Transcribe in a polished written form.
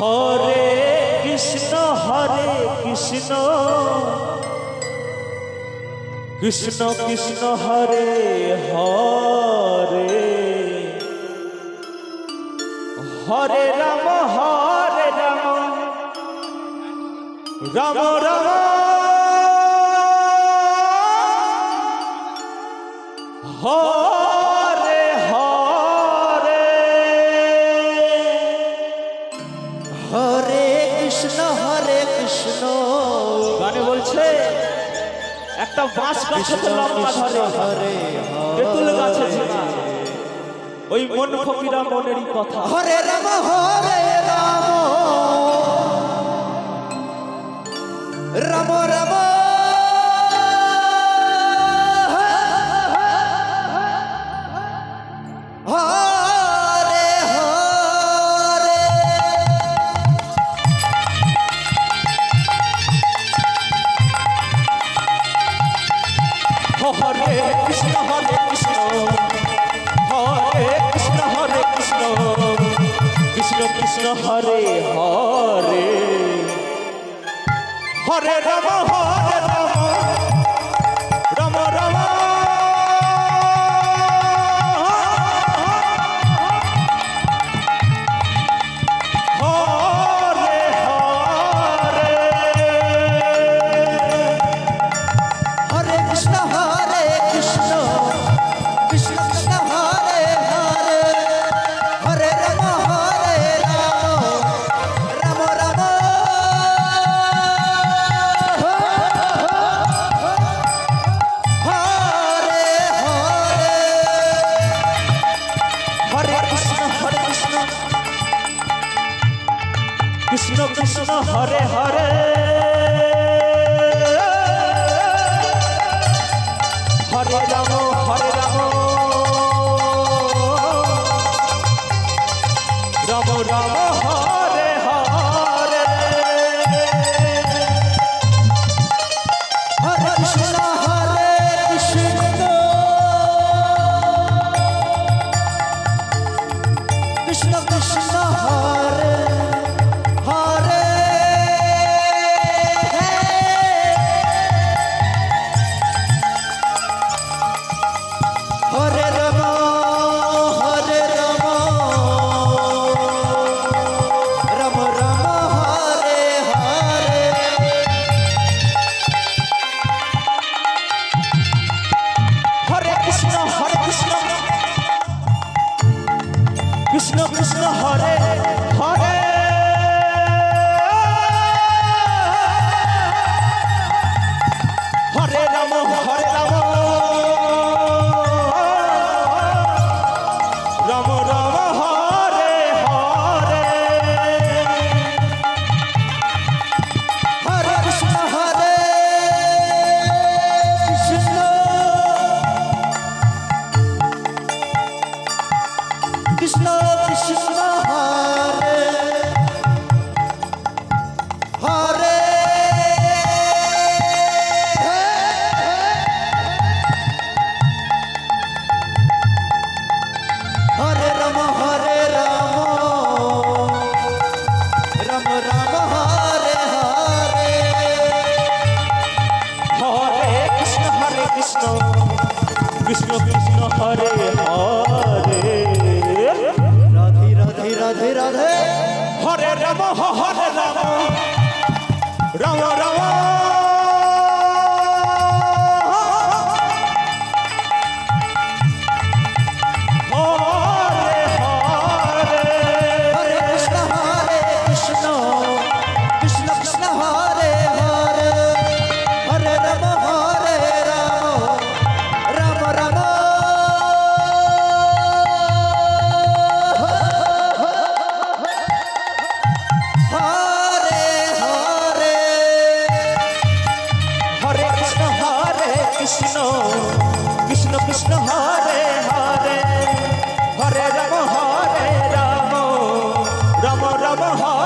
হরে কৃষ্ণ কৃষ্ণ কৃষ্ণ হরে হরে হরে রাম রাম রাম হরে হরে হরে কৃষ্ণ গানে বলছে একটা বাঁশ গাছে লম্বা ধরে হরে তেঁতুল গাছে ঝোলা ওই মন ফকিরা মনেরই কথা হরে রাম রাম রাম হরে হরে হরে কৃষ্ণ কৃষ্ণ কৃষ্ণ কৃষ্ণ হরে হরে হরে রাম রাম রাম হরে হরে হরে কৃষ্ণ কৃষ্ণ কৃষ্ণ হরে হরে হরে রাম রাম রাম হরে হরে হরে কৃষ্ণ কৃষ্ণ কৃষ্ণ হরে হরে হরে রাম রাম রাম হরে হরে হরে কৃষ্ণ কৃষ্ণ কৃষ্ণ হরে হরে হরে রাম রাম রাম হরে হরে হরে কৃষ্ণ কৃষ্ণ কৃষ্ণ হরে হরে হরে রাম রাম রাম হরে হরে হরে কৃষ্ণ কৃষ্ণ কৃষ্ণ কৃষ্ণ হরে হরে হরে রাম রাম রাম হরে হরে হরে কৃষ্ণ কৃষ্ণ কৃষ্ণ হরে হরে রাধে রাধে রাধে রাধে হরে রাম রাম রাম হরে হরে হরে কৃষ্ণ কৃষ্ণ কৃষ্ণ হরে হরে হরে রাম রাম রাম হরে হরে হরে কৃষ্ণ কৃষ্ণ কৃষ্ণ হরে হরে হরে রাম রাম রাম হরে